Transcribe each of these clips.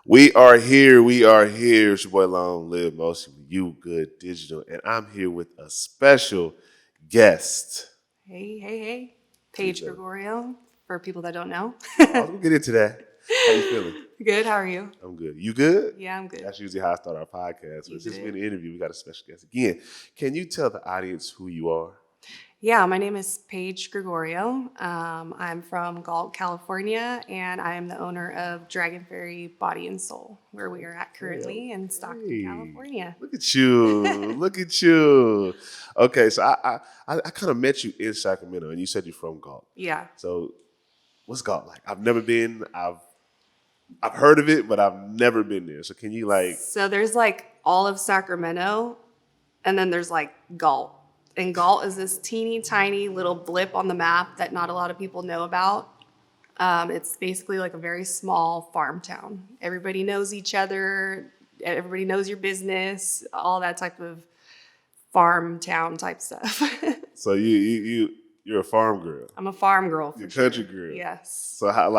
We are here. We are here. It's your boy Long Live Motion, You Good Digital, and I'm here with a special guest. Hey. Paige Gregorio, for people that don't know. I was gonna get into that. How you feeling? Good, how are you? I'm good. You good? Yeah, I'm good. That's usually how I start our podcast. You But since did. we're in the interview, we got a special guest again. Can you tell the audience who you are? Yeah, my name is Paige Gregorio. I'm from Galt, California, and I am the owner of DragonFairy Body and Soul, where we are at currently in Stockton, California. Look at you. Look at you. Okay, so I kind of met you in Sacramento, and you said you're from Galt. Yeah. So what's Galt like? I've never been. I've heard of it, but I've never been there. So can you So there's like all of Sacramento, and then there's like Galt. And Galt is this teeny tiny little blip on the map that not a lot of people know about. It's basically like a very small farm town. Everybody knows each other. Everybody knows your business. All that type of farm town type stuff. So you're a farm girl. I'm a farm girl. You're a country girl. Yes. So how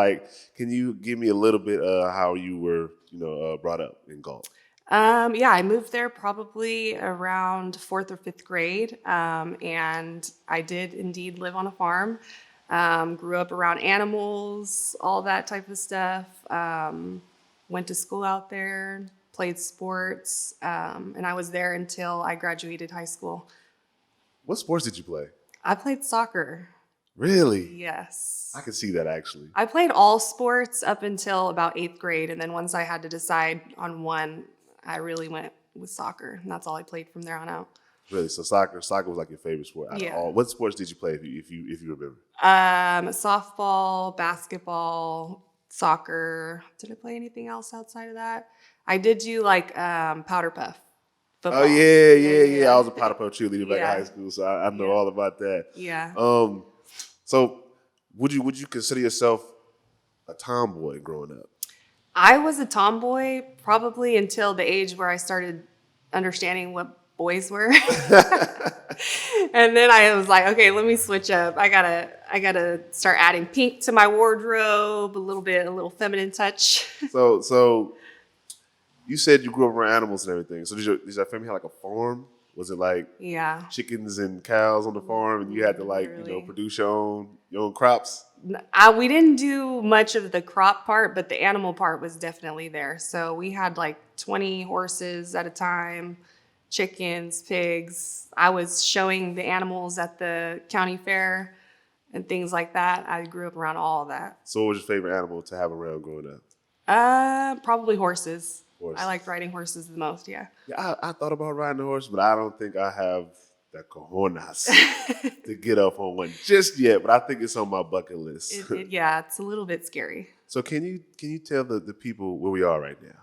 can you give me a little bit how you were brought up in Galt? Yeah, I moved there probably around 4th or 5th grade, and I did indeed live on a farm. Grew up around animals, all that type of stuff. Went to school out there, played sports, and I was there until I graduated high school. What sports did you play? I played soccer. Really? Yes. I can see that actually. I played all sports up until about 8th grade, and then once I had to decide on one, I really went with soccer, and that's all I played from there on out. Really? So soccer was like your favorite sport out of all. What sports did you play if you remember? Softball, basketball, soccer. Did I play anything else outside of that? I did do like powder puff football. Oh yeah. I was a powder puff cheerleader back in Yeah. high school, so I know all about that. Yeah. So would you consider yourself a tomboy growing up? I was a tomboy probably until the age where I started understanding what boys were. And then I was like, okay, let me switch up. I gotta start adding pink to my wardrobe, a little feminine touch. So you said you grew up around animals and everything. So did your family have like a farm? Was it like Yeah. chickens and cows on the farm, and you had to Literally. produce your own crops? We didn't do much of the crop part, but the animal part was definitely there. So we had like 20 horses at a time, chickens, pigs. I was showing the animals at the county fair and things like that. I grew up around all of that. So what was your favorite animal to have around growing up? Probably horses. Horses. I liked riding horses the most, yeah. Yeah, I thought about riding a horse, but I don't think I have the cojones to get up on one just yet. But I think it's on my bucket list. Yeah, it's a little bit scary. So can you tell the people where we are right now?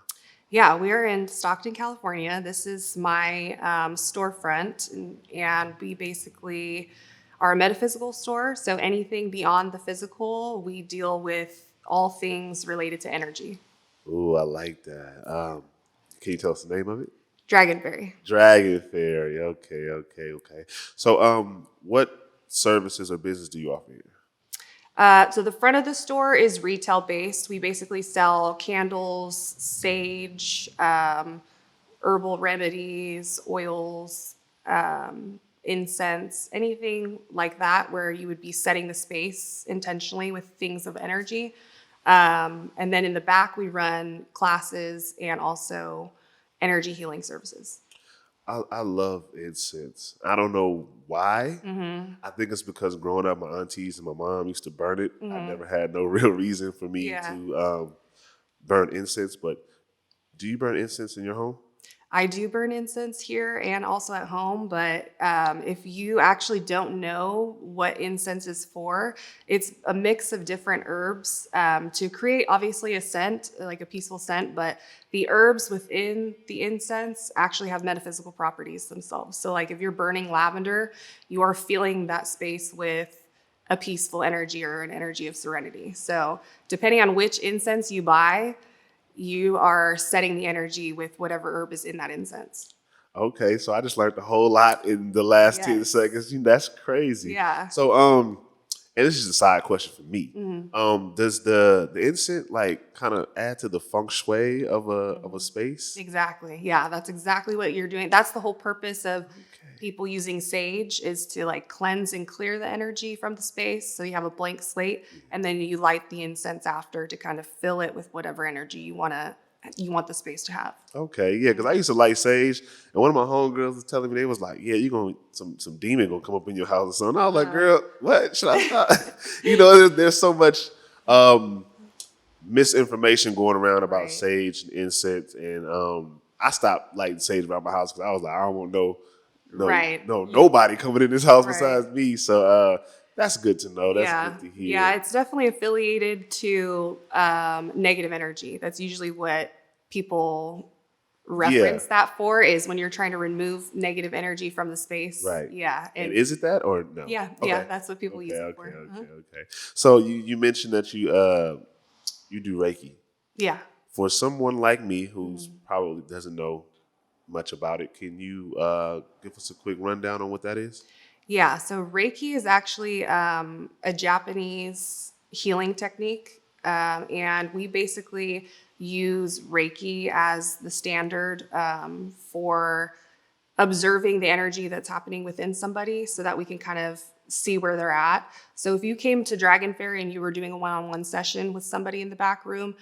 Yeah, we are in Stockton, California. This is my storefront, and we basically are a metaphysical store. So anything beyond the physical, we deal with all things related to energy. Ooh, I like that. Can you tell us the name of it? DragonFairy. DragonFairy. Okay. So, what services or business do you offer here? So the front of the store is retail based. We basically sell candles, sage, herbal remedies, oils, incense, anything like that where you would be setting the space intentionally with things of energy. And then in the back, we run classes and also energy healing services. I love incense. I don't know why. Mm-hmm. I think it's because growing up, my aunties and my mom used to burn it. I never had no real reason for me to burn incense. But do you burn incense in your home? I do burn incense here and also at home, but if you actually don't know what incense is for, it's a mix of different herbs to create obviously a scent, like a peaceful scent, but the herbs within the incense actually have metaphysical properties themselves. So like if you're burning lavender, you are filling that space with a peaceful energy or an energy of serenity. So depending on which incense you buy, you are setting the energy with whatever herb is in that incense. Okay, so I just learned a whole lot in the last 10 Yes. seconds. That's crazy. Yeah. So, and this is a side question for me. Does the incense like kind of add to the feng shui of a space? Exactly. Yeah, that's exactly what you're doing. That's the whole purpose of people using sage, is to like cleanse and clear the energy from the space. So you have a blank slate, and then you light the incense after to kind of fill it with whatever energy you want the space to have. Okay, yeah, because I used to light sage, and one of my homegirls was telling me, they was like, "Yeah, you gonna some demon gonna come up in your house or something." I was like, "Girl, what? Should I stop?" There's so much misinformation going around about Right. sage and incense, and I stopped lighting sage around my house because I was like, I don't want Right. nobody coming in this house Right. besides me. So that's good to know. That's Yeah. good to Yeah, hear. it's definitely affiliated to negative energy. That's usually what people reference that for, is when you're trying to remove negative energy from the space. Right. Yeah. And is it that or no? Yeah, Okay. yeah, that's what people use it Okay. for. Okay. So you mentioned that you do Reiki. Yeah. For someone like me who's probably doesn't know much about it, can you give us a quick rundown on what that is? Yeah, so Reiki is actually a Japanese healing technique. And we basically use Reiki as the standard for observing the energy that's happening within somebody, so that we can kind of see where they're at. So if you came to DragonFairy and you were doing a one-on-one session with somebody in the back room,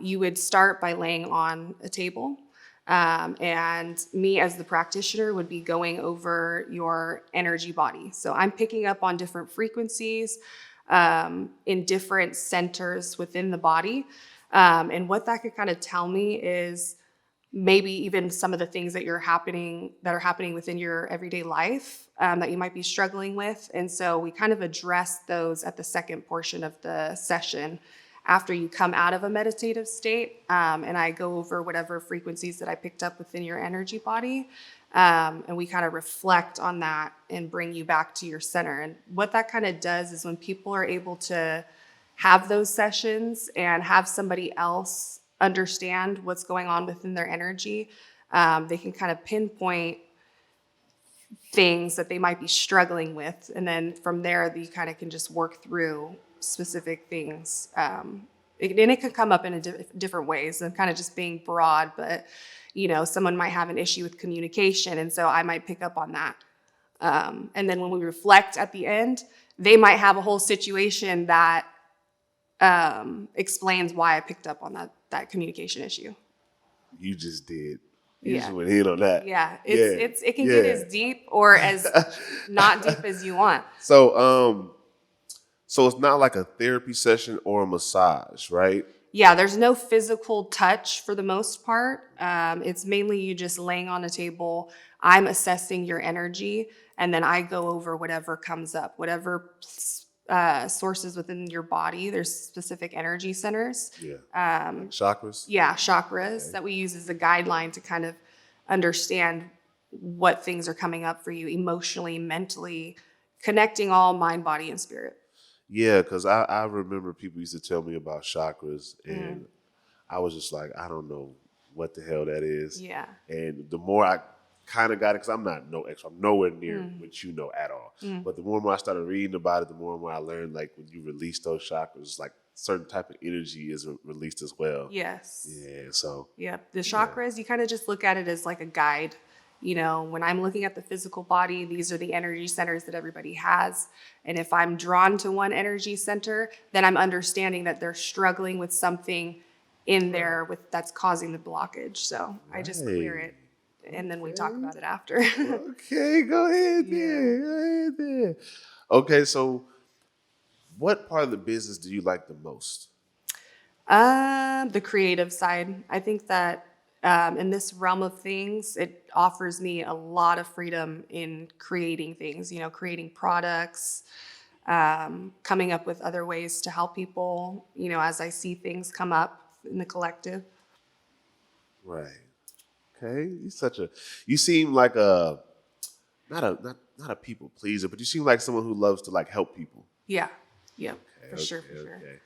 you would start by laying on a table. And me as the practitioner would be going over your energy body. So I'm picking up on different frequencies in different centers within the body. And what that could kind of tell me is maybe even some of the things that are happening within your everyday life that you might be struggling with. And so we kind of address those at the second portion of the session, after you come out of a meditative state. And I go over whatever frequencies that I picked up within your energy body. And we kind of reflect on that and bring you back to your center. And what that kind of does is, when people are able to have those sessions and have somebody else understand what's going on within their energy, they can kind of pinpoint things that they might be struggling with. And then from there, you kind of can just work through specific things. And it can come up in different ways. I'm kind of just being broad, but someone might have an issue with communication, and so I might pick up on that. And then when we reflect at the end, they might have a whole situation that explains why I picked up on that communication issue. You just did. You Yeah. just went in on that. Yeah, it can get as deep or as not deep as you want. So it's not like a therapy session or a massage, right? Yeah, there's no physical touch for the most part. It's mainly you just laying on a table. I'm assessing your energy, and then I go over whatever comes up, whatever sources within your body. There's specific energy centers. Yeah. Like chakras? Yeah, chakras that we use as a guideline to kind of understand what things are coming up for you emotionally, mentally, connecting all mind, body, and spirit. Yeah, because I remember people used to tell me about chakras, and I was just like, I don't know what the hell that is. Yeah. And the more I kind of got it, because I'm not no expert, I'm nowhere near what you know at all. But the more and more I started reading about it, the more and more I learned, like, when you release those chakras, like certain type of energy is released as well. Yes. Yeah. So. Yeah. The chakras, you kind of just look at it as like a guide. When I'm looking at the physical body, these are the energy centers that everybody has. And if I'm drawn to one energy center, then I'm understanding that they're struggling with something in there that's causing the blockage. So I just clear it, and then we talk about it after. Okay, go ahead there. Okay, so what part of the business do you like the most? The creative side. I think that in this realm of things, it offers me a lot of freedom in creating things, creating products, coming up with other ways to help people, as I see things come up in the collective. Right. Okay. You seem like not a people pleaser, but you seem like someone who loves to like help people. Yeah. Yep. Okay, For sure. Okay.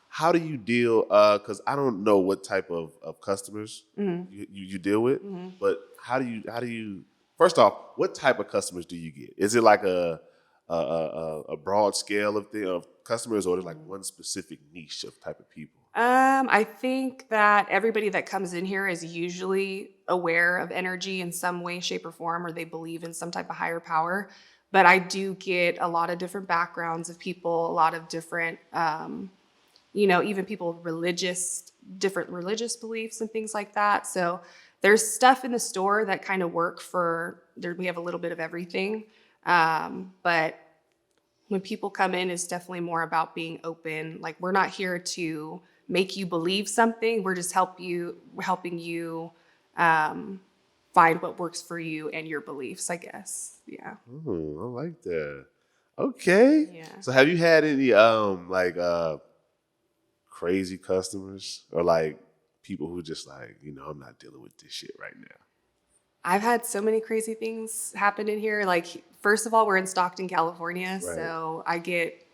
How do you deal? Because I don't know what type of customers you deal with, but how do you? First off, what type of customers do you get? Is it like a a broad scale of customers, or there's like one specific niche of type of people? I think that everybody that comes in here is usually aware of energy in some way, shape, or form, or they believe in some type of higher power. But I do get a lot of different backgrounds of people, a lot of different, even people with different religious beliefs and things like that. So there's stuff in the store that kind of work for, there, we have a little bit of everything. But when people come in, it's definitely more about being open. Like, we're not here to make you believe something. We're just helping you find what works for you and your beliefs, I guess. Yeah. I like that. Okay. Yeah. So have you had any crazy customers, or like people who just like, I'm not dealing with this shit right now? I've had so many crazy things happen in here. Like, first of all, we're in Stockton, California, Right. so I get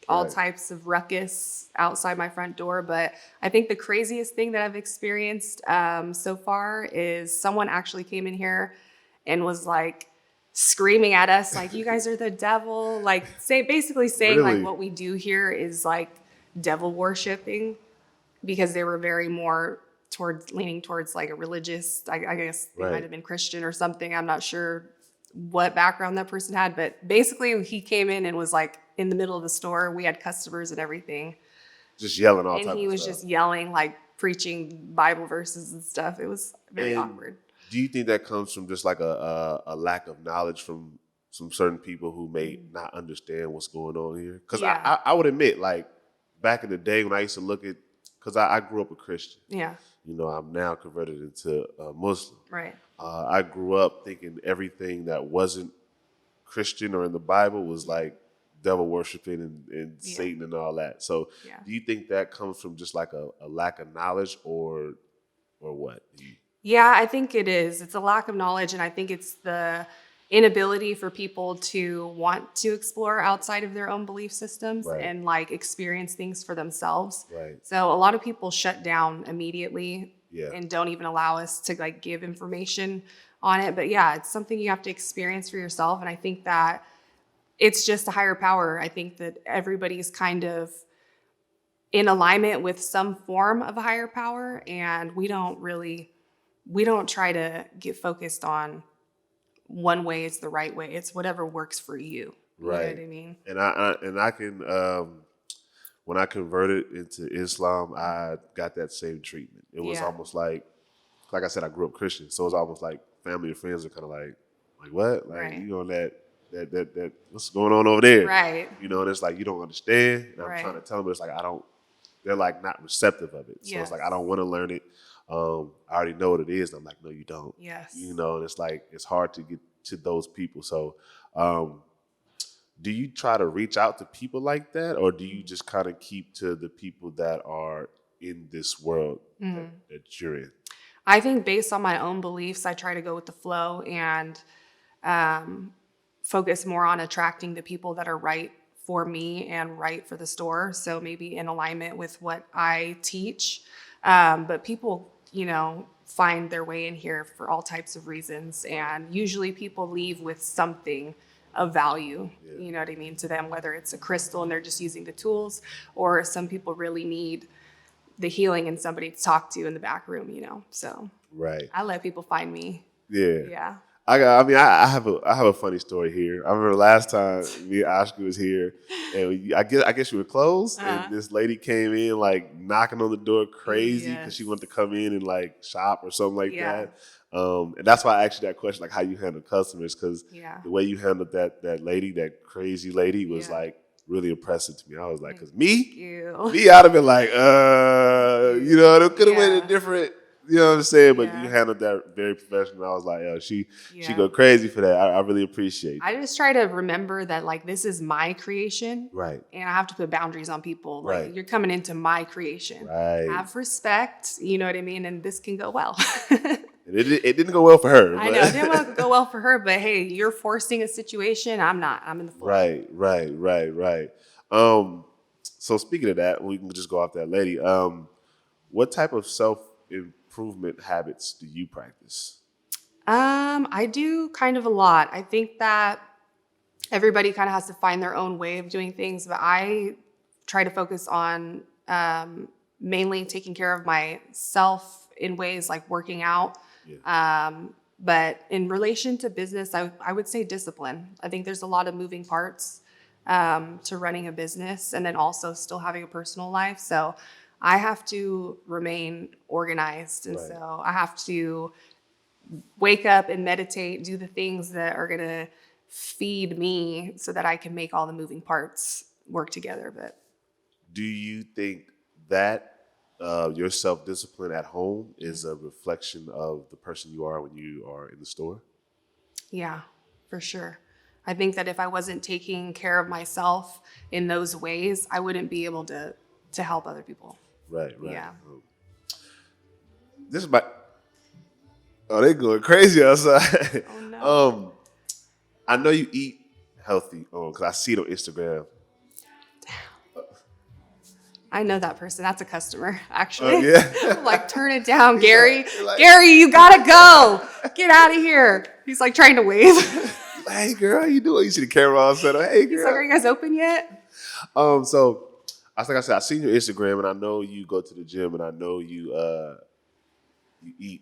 all Right. types of ruckus outside my front door. But I think the craziest thing that I've experienced so far is someone actually came in here and was like screaming at us, like, "You guys are the devil!" Like, basically saying Really? like what we do here is like devil worshiping, because they were very more leaning towards like a religious, I guess they Right. might have been Christian or something. I'm not sure what background that person had, but basically he came in and was like in the middle of the store. We had customers and everything. Just yelling all And type he of was stuff. just yelling, like preaching Bible verses and stuff. It was very And awkward. do you think that comes from just like a lack of knowledge from some certain people who may not understand what's going on here? Because Yeah. I would admit, like, back in the day when I used to look at, because I grew up a Christian. Yeah. I'm now converted into a Muslim. Right. I grew up thinking everything that wasn't Christian or in the Bible was like devil worshiping and Yeah. Satan and all that. So Yeah. do you think that comes from just like a lack of knowledge, or what? Yeah, I think it is. It's a lack of knowledge, and I think it's the inability for people to want to explore outside of their own belief systems Right. and like experience things for themselves. Right. So a lot of people shut down immediately Yeah. and don't even allow us to like give information on it. But yeah, it's something you have to experience for yourself, and I think that it's just a higher power. I think that everybody's kind of in alignment with some form of a higher power, and we don't try to get focused on one way is the right way. It's whatever works for you. Right. You know what I mean? And I can when I converted into Islam, I got that same treatment. It was Yeah. almost like I said, I grew up Christian, so it was almost like family and friends are kind of like what? Like, Right. that what's going on over there? Right. And it's like, you don't understand. And I'm Right. trying to tell them, but it's like they're like not receptive of it. So it's like, I don't want to learn it. I already know what it is. And I'm like, no, you don't. Yes. And it's like, it's hard to get to those people. So do you try to reach out to people like that, or do you just kind of keep to the people that are in this world that you're in? I think based on my own beliefs, I try to go with the flow and focus more on attracting the people that are right for me and right for the store. So maybe in alignment with what I teach. But people, find their way in here for all types of reasons. And usually people leave with something of value, you know what I mean, to them, whether it's a crystal and they're just using the tools, or some people really need the healing and somebody to talk to in the back room, So Right. I let people find me. Yeah. Yeah. I have a funny story here. I remember last time me and Oscar was here, and I guess you were closed, and this lady came in like knocking on the door crazy because she wanted to come in and like shop or something like that. And that's why I asked you that question, like how you handle customers, because the way you handled that lady, that crazy lady, was like really impressive to me. I was like, because me, I'd have been like, it could have went a different. You know what I'm saying? But you handled that very professional. I was like, she go crazy for that. I really appreciate it. I just try to remember that, like, this is my creation. Right. And I have to put boundaries on people. Like, Right. you're coming into my creation. Right. Have respect. You know what I mean? And this can go well. It didn't go well for her. I know. It didn't go well for her. But, hey, you're forcing a situation. I'm not. I'm in the flow. Right. So speaking of that, we can just go off that lady. What type of self-improvement habits do you practice? I do kind of a lot. I think that everybody kind of has to find their own way of doing things, but I try to focus on mainly taking care of myself in ways like working out. Yeah. But in relation to business, I would say discipline. I think there's a lot of moving parts to running a business and then also still having a personal life. So I have to remain organized. And Right. so I have to wake up and meditate, do the things that are going to feed me so that I can make all the moving parts work together. But Do you think that your self-discipline at home is a reflection of the person you are when you are in the store? yeah, for sure. I think that if I wasn't taking care of myself in those ways, I wouldn't be able to help other people. Right. Yeah. This is my. Oh, they going crazy outside. Oh no. I know you eat healthy because I see it on Instagram. I know that person. That's a customer, actually. Yeah. I'm like, turn it down, Gary. like- Gary, you gotta go. Get out of here. He's like trying to wave. Hey girl, how you doing? You see the camera on set. Hey He's like, girl. are you guys open yet? So like I said, I seen your Instagram and I know you go to the gym and I know you eat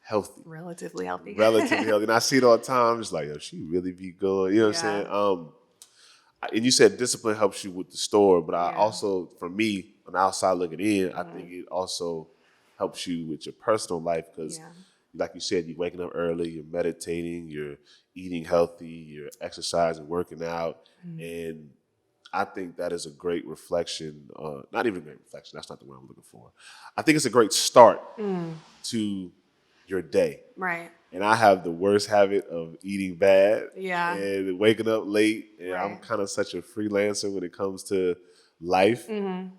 healthy. Relatively healthy. Relatively healthy. And I see it all the time. I'm just like, yo, she really be good. You know what I'm saying? And you said discipline helps you with the store, but I also, for me, on the outside looking in, I think it also helps you with your personal life because, like you said, you're waking up early, you're meditating, you're eating healthy, you're exercising, working out, and I think that is a great reflection. Not even a great reflection. That's not the word I'm looking for. I think it's a great start to your day. Right. And I have the worst habit of eating bad and waking up late. And I'm Right. kind of such a freelancer when it comes to life. I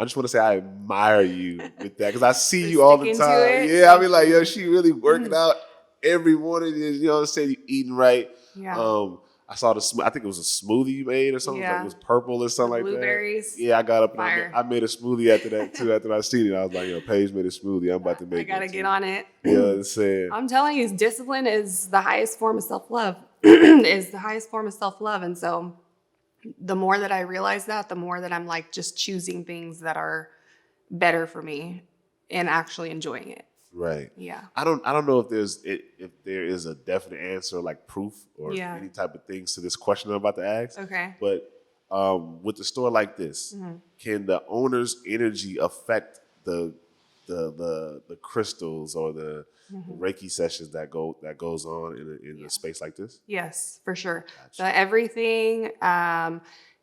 just want to say I admire you with that because I see For you all the sticking to time. it. Yeah, I mean, like, yo, she really working out every morning. You know what I'm saying? You eating right. Yeah. I saw I think it was a smoothie you made or something. Like it was purple or something like Blueberries. that. Yeah, I got up and Fire. I made a smoothie after that too. After I seen it, I was like, yo, Paige made a smoothie. I'm about to make it. I gotta get on it. You know what I'm saying? I'm telling you, discipline is the highest form of self-love. Is the highest form of self-love. And so the more that I realize that, the more that I'm like just choosing things that are better for me and actually enjoying it. Right. Yeah. I don't know if there is a definite answer like proof or any type of things to this question I'm about to ask. Okay. But with a store like this, can the owner's energy affect the crystals or the Reiki sessions that goes on in a space like this? Yes, for sure. Gotcha. So everything,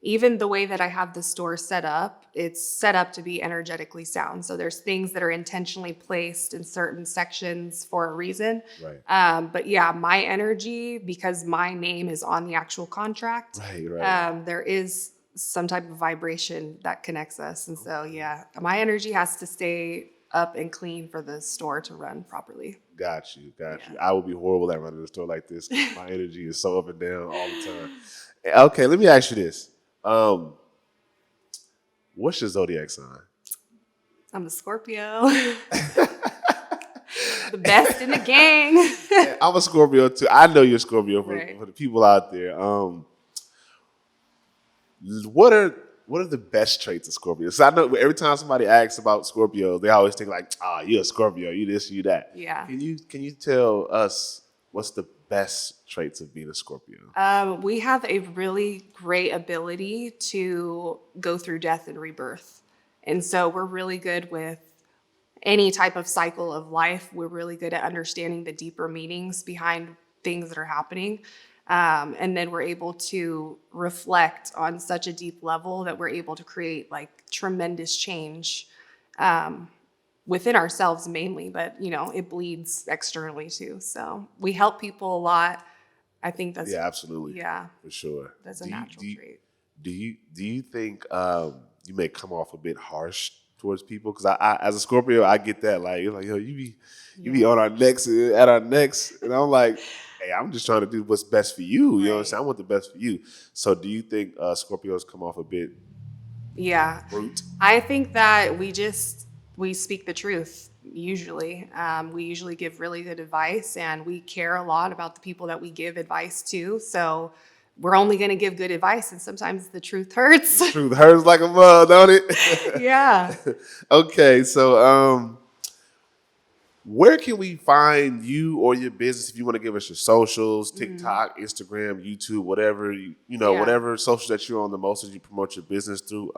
even the way that I have the store set up, it's set up to be energetically sound. So there's things that are intentionally placed in certain sections for a reason. Right. But yeah, my energy, because my name is on the actual contract, Right. there is some type of vibration that connects us. And so, yeah, my energy has to stay up and clean for the store to run properly. Got you. I would be horrible at running a store like this. My energy is so up and down all the time. Okay, let me ask you this. What's your zodiac sign? I'm a Scorpio. The best in the gang. I'm a Scorpio too. I know you're a Scorpio Right. for the people out there. What are the best traits of Scorpios? So I know every time somebody asks about Scorpio, they always think like, you're a Scorpio, you this, you that. Yeah. Can you tell us what's the best traits of being a Scorpio? We have a really great ability to go through death and rebirth. And so we're really good with any type of cycle of life. We're really good at understanding the deeper meanings behind things that are happening. And then we're able to reflect on such a deep level that we're able to create like tremendous change within ourselves mainly, but it bleeds externally too. So we help people a lot. I think that's absolutely. Yeah, for sure. That's a natural trait. Do you think you may come off a bit harsh towards people? Because I as a Scorpio, I get that. Like you're like, yo, you be on our necks at our necks, and I'm like, hey, I'm just trying to do what's best for you. You know what I'm saying? I want the best for you. So do you think Scorpios come off a bit brute? I think that we speak the truth usually. We usually give really good advice, and we care a lot about the people that we give advice to. So we're only going to give good advice, and sometimes the truth hurts. The truth hurts like a mug, don't it? Yeah. Okay, so where can we find you or your business if you want to give us your socials, TikTok, Instagram, YouTube, whatever whatever social that you're on the most that you promote your business through?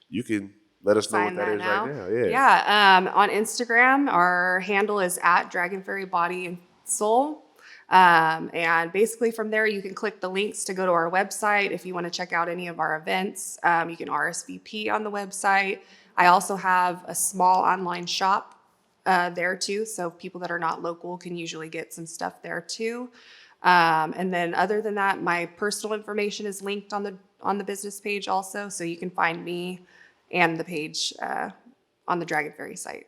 You can let us know what Sign that that is now. right now. Yeah. Yeah. On Instagram, our handle is at DragonFairy Body and Soul. And basically from there, you can click the links to go to our website. If you want to check out any of our events, you can RSVP on the website. I also have a small online shop there too. So people that are not local can usually get some stuff there too. And then other than that, my personal information is linked on the business page also. So you can find me and the page on the Dragon Fairy site.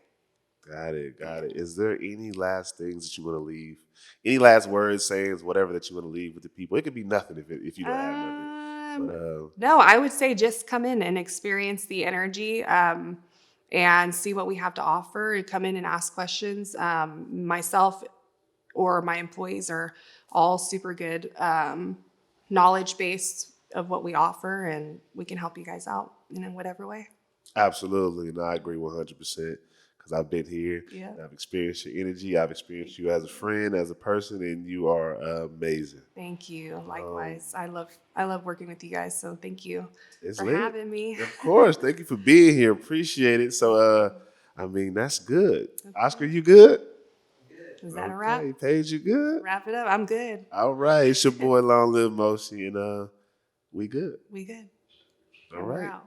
Got it. Is there any last things that you want to leave? Any last words, sayings, whatever that you want to leave with the people? It could be nothing if you don't have nothing. But No, I would say just come in and experience the energy and see what we have to offer. Come in and ask questions. Myself or my employees are all super good knowledge based of what we offer, and we can help you guys out in whatever way. absolutely, and I agree 100%. Because I've been here, Yeah. I've experienced your energy, I've experienced you as a friend, as a person, and you are amazing. Thank you. Likewise. I love working with you guys, so thank you It's for lit. having me. Of course, thank you for being here. Appreciate it. So, I mean, that's good. Oscar, you good? Is that a wrap? Okay, Paige, you good? Wrap it up. I'm good. All right, it's your boy Long Live Moshi, and we good. We good. All And we're right. out.